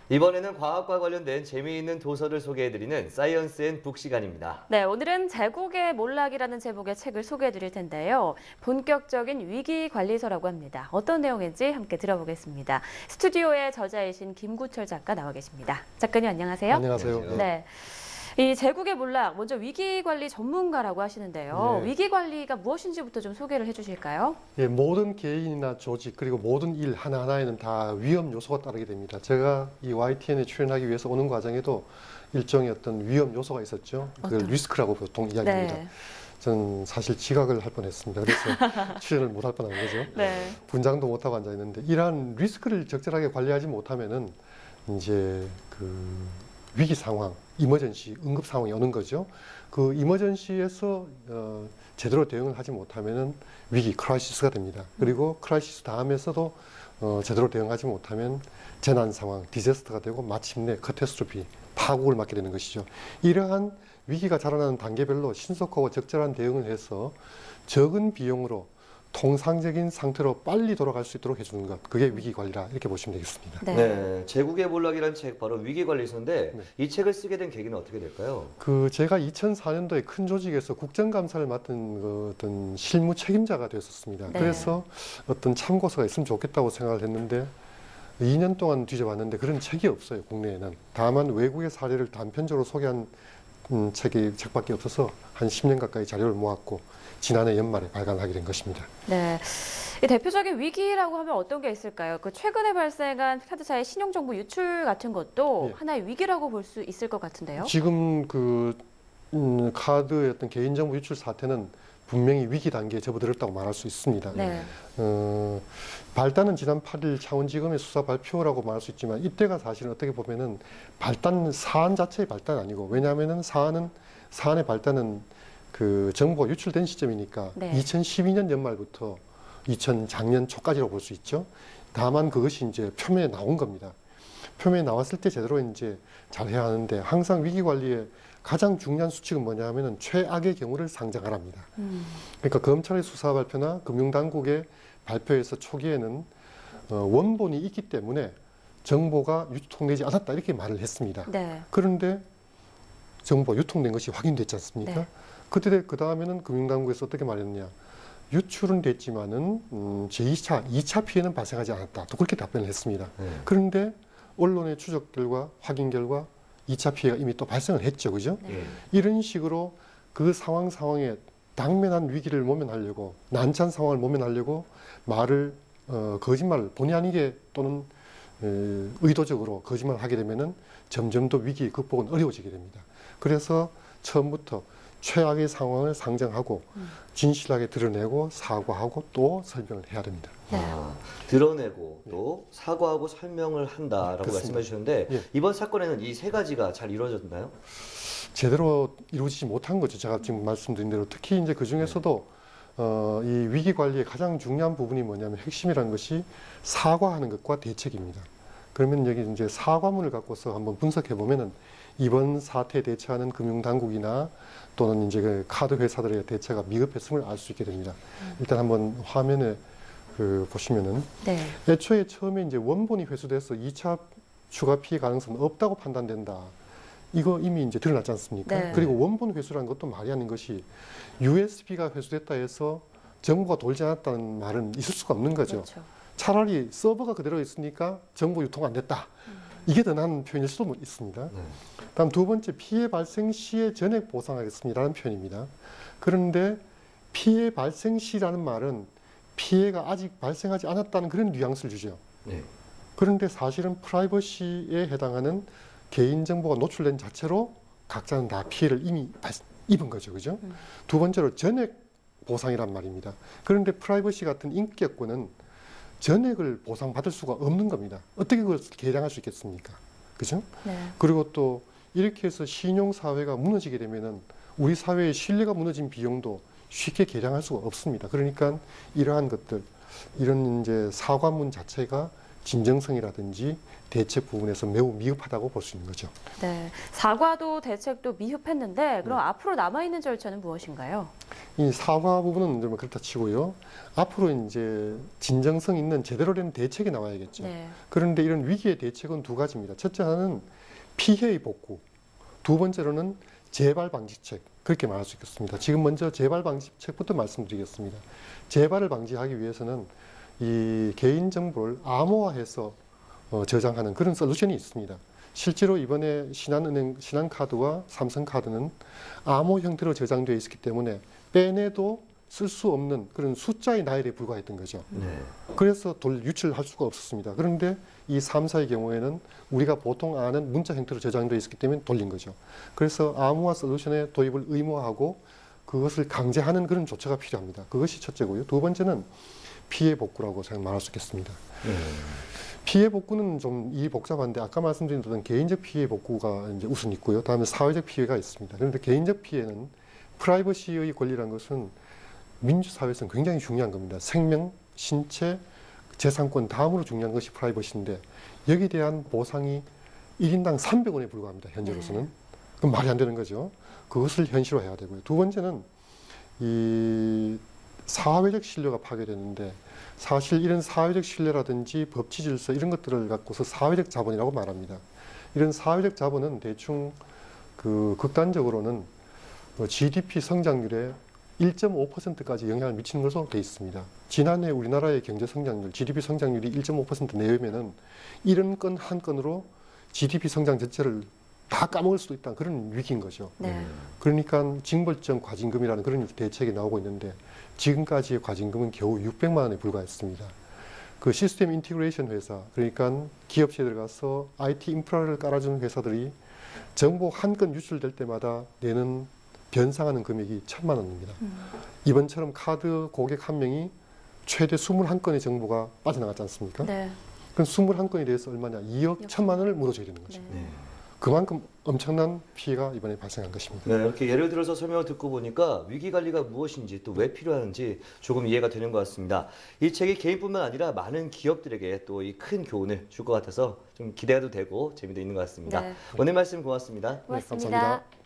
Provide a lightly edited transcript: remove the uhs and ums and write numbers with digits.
이번에는 과학과 관련된 재미있는 도서를 소개해드리는 사이언스 앤 북 시간입니다. 네, 오늘은 제국의 몰락이라는 제목의 책을 소개해드릴 텐데요. 본격적인 위기관리서라고 합니다. 어떤 내용인지 함께 들어보겠습니다. 스튜디오에 저자이신 김구철 작가 나와 계십니다. 작가님 안녕하세요. 안녕하세요. 네. 이 제국의 몰락, 먼저 위기관리 전문가라고 하시는데요. 네. 위기관리가 무엇인지부터 좀 소개를 해주실까요? 예, 모든 개인이나 조직 그리고 모든 일 하나하나에는 다 위험 요소가 따르게 됩니다. 제가 이 YTN에 출연하기 위해서 오는 과정에도 일종의 어떤 위험 요소가 있었죠. 그걸 리스크라고 보통 이야기합니다. 네. 저는 사실 지각을 할 뻔했습니다. 그래서 출연을 못 할 뻔한 거죠. 네. 분장도 못 하고 앉아 있는데 이러한 리스크를 적절하게 관리하지 못하면은 이제 그 위기 상황, 이머전시, 응급 상황이 오는 거죠. 그 이머전시에서 제대로 대응을 하지 못하면은 위기, 크라이시스가 됩니다. 그리고 크라이시스 다음에서도 제대로 대응하지 못하면 재난 상황, 디자스터가 되고 마침내 카타스트로피, 파국을 맞게 되는 것이죠. 이러한 위기가 자라나는 단계별로 신속하고 적절한 대응을 해서 적은 비용으로 통상적인 상태로 빨리 돌아갈 수 있도록 해주는 것, 그게 위기관리라 이렇게 보시면 되겠습니다. 네, 제국의 몰락이라는 책 바로 위기관리서인데 네. 이 책을 쓰게 된 계기는 어떻게 될까요? 제가 2004년도에 큰 조직에서 국정감사를 맡은 어떤 실무 책임자가 되었었습니다. 네. 그래서 어떤 참고서가 있으면 좋겠다고 생각을 했는데 2년 동안 뒤져봤는데 그런 책이 없어요, 국내에는. 다만 외국의 사례를 단편적으로 소개한 책밖에 없어서 한 10년 가까이 자료를 모았고 지난해 연말에 발간하게 된 것입니다. 네. 이 대표적인 위기라고 하면 어떤 게 있을까요? 그 최근에 발생한 카드사의 신용정보 유출 같은 것도 예. 하나의 위기라고 볼 수 있을 것 같은데요. 지금 카드의 어떤 개인정보 유출 사태는 분명히 위기 단계에 접어들었다고 말할 수 있습니다. 네. 발단은 지난 8일 창원지검의 수사 발표라고 말할 수 있지만 이때가 사실은 어떻게 보면은 사안 자체의 발단 아니고, 왜냐하면은 사안의 발단은 그 정보가 유출된 시점이니까 네. 2012년 연말부터 작년 초까지라고 볼 수 있죠. 다만 그것이 이제 표면에 나온 겁니다. 표면에 나왔을 때 제대로 이제 잘 해야 하는데, 항상 위기 관리의 가장 중요한 수칙은 뭐냐 하면은 최악의 경우를 상정하랍니다. 그러니까 검찰의 수사 발표나 금융당국의 발표에서 초기에는 원본이 있기 때문에 정보가 유통되지 않았다 이렇게 말을 했습니다. 네. 그런데 정보가 유통된 것이 확인됐지 않습니까? 네. 그 다음에는 금융당국에서 어떻게 말했느냐. 유출은 됐지만은 제2차, 2차 피해는 발생하지 않았다. 또 그렇게 답변을 했습니다. 그런데 언론의 추적들과 확인 결과 2차 피해가 이미 또 발생을 했죠. 그죠? 네. 이런 식으로 그 상황에 당면한 위기를 모면하려고, 난처한 상황을 모면하려고 거짓말을 본의 아니게 또는 의도적으로 거짓말을 하게 되면은 점점 더 위기 극복은 어려워지게 됩니다. 그래서 처음부터 최악의 상황을 상정하고 진실하게 드러내고 사과하고 또 설명을 해야 됩니다. 네. 드러내고 또 사과하고 설명을 한다라고 그렇습니다. 말씀해 주셨는데 예. 이번 사건에는 이 세 가지가 잘 이루어졌나요? 제대로 이루어지지 못한 거죠. 제가 지금 말씀드린 대로. 특히 이제 그 중에서도 이 위기 관리의 가장 중요한 부분이 뭐냐면, 핵심이라는 것이 사과하는 것과 대책입니다. 그러면 여기 이제 사과문을 갖고서 한번 분석해 보면은 이번 사태에 대처하는 금융당국이나 또는 이제 그 카드 회사들의 대처가 미흡했음을 알 수 있게 됩니다. 일단 한번 화면에 보시면은 네. 애초에 처음에 이제 원본이 회수돼서 2차 추가 피해 가능성은 없다고 판단된다. 이거 이미 이제 드러났지 않습니까? 네. 그리고 원본 회수라는 것도 말이 아닌 것이 USB가 회수됐다 해서 정보가 돌지 않았다는 말은 있을 수가 없는 거죠. 그렇죠. 차라리 서버가 그대로 있으니까 정보 유통 안 됐다. 이게 더 나은 표현일 수도 있습니다. 다음 두 번째, 피해 발생 시에 전액 보상하겠습니다라는 표현입니다. 그런데 피해 발생 시라는 말은 피해가 아직 발생하지 않았다는 그런 뉘앙스를 주죠. 네. 그런데 사실은 프라이버시에 해당하는 개인정보가 노출된 자체로 각자는 다 피해를 이미 입은 거죠. 그죠? 두 번째로 전액 보상이란 말입니다. 그런데 프라이버시 같은 인격권은 전액을 보상받을 수가 없는 겁니다. 어떻게 그걸 계량할 수 있겠습니까? 그죠? 네. 그리고 또 이렇게 해서 신용사회가 무너지게 되면은 우리 사회의 신뢰가 무너진 비용도 쉽게 계량할 수가 없습니다. 그러니까 이러한 것들, 이런 이제 사과문 자체가 진정성이라든지 대책 부분에서 매우 미흡하다고 볼 수 있는 거죠. 네. 사과도 대책도 미흡했는데 그럼 앞으로 남아있는 절차는 무엇인가요? 이 사과 부분은 좀 그렇다 치고요. 앞으로 이제 진정성 있는 제대로 된 대책이 나와야겠죠. 네. 그런데 이런 위기의 대책은 두 가지입니다. 첫째 하나는 피해의 복구, 두 번째로는 재발 방지책, 그렇게 말할 수 있겠습니다. 지금 먼저 재발 방지책부터 말씀드리겠습니다. 재발을 방지하기 위해서는 이 개인정보를 암호화해서 저장하는 그런 솔루션이 있습니다. 실제로 이번에 신한은행 신한카드와 삼성카드는 암호 형태로 저장되어 있었기 때문에 빼내도 쓸 수 없는 그런 숫자의 나열에 불과했던 거죠. 네. 그래서 유출할 수가 없었습니다. 그런데 이 3사의 경우에는 우리가 보통 아는 문자 형태로 저장되어 있었기 때문에 돌린 거죠. 그래서 암호화 솔루션의 도입을 의무화하고 그것을 강제하는 그런 조처가 필요합니다. 그것이 첫째고요. 두 번째는 피해 복구라고 제가 말할 수 있겠습니다. 피해 복구는 좀 이 복잡한데 아까 말씀드린 어떤 개인적 피해 복구가 이제 우선 있고요. 다음에 사회적 피해가 있습니다. 그런데 개인적 피해는 프라이버시의 권리라는 것은 민주사회에서는 굉장히 중요한 겁니다. 생명, 신체, 재산권 다음으로 중요한 것이 프라이버시인데 여기에 대한 보상이 1인당 300원에 불과합니다. 현재로서는. 그럼 말이 안 되는 거죠. 그것을 현실화해야 되고요. 두 번째는 이 사회적 신뢰가 파괴되는데 사실 이런 사회적 신뢰라든지 법치 질서 이런 것들을 갖고서 사회적 자본이라고 말합니다. 이런 사회적 자본은 대충 그 극단적으로는 GDP 성장률에 1.5%까지 영향을 미치는 것으로 되어 있습니다. 지난해 우리나라의 경제 성장률, GDP 성장률이 1.5% 내외면은 이런 건 한 건으로 GDP 성장 전체를 다 까먹을 수도 있다는 그런 위기인 거죠. 네. 그러니까 징벌적 과징금이라는 그런 대책이 나오고 있는데 지금까지의 과징금은 겨우 600만 원에 불과했습니다. 그 시스템 인티그레이션 회사, 그러니까 기업체에 들어가서 IT 인프라를 깔아주는 회사들이 정보 한 건 유출될 때마다 내는 변상하는 금액이 1,000만 원입니다. 이번처럼 카드 고객 한 명이 최대 21건의 정보가 빠져나갔지 않습니까? 네. 그럼 21건에 대해서 얼마냐? 2억 1,000만 원을 물어줘야 되는 거죠. 네. 그만큼 엄청난 피해가 이번에 발생한 것입니다. 네, 이렇게 예를 들어서 설명을 듣고 보니까 위기 관리가 무엇인지 또 왜 필요한지 조금 이해가 되는 것 같습니다. 이 책이 개인뿐만 아니라 많은 기업들에게 또 이 큰 교훈을 줄 것 같아서 좀 기대도 되고 재미도 있는 것 같습니다. 네. 오늘 말씀 고맙습니다. 고맙습니다. 감사합니다.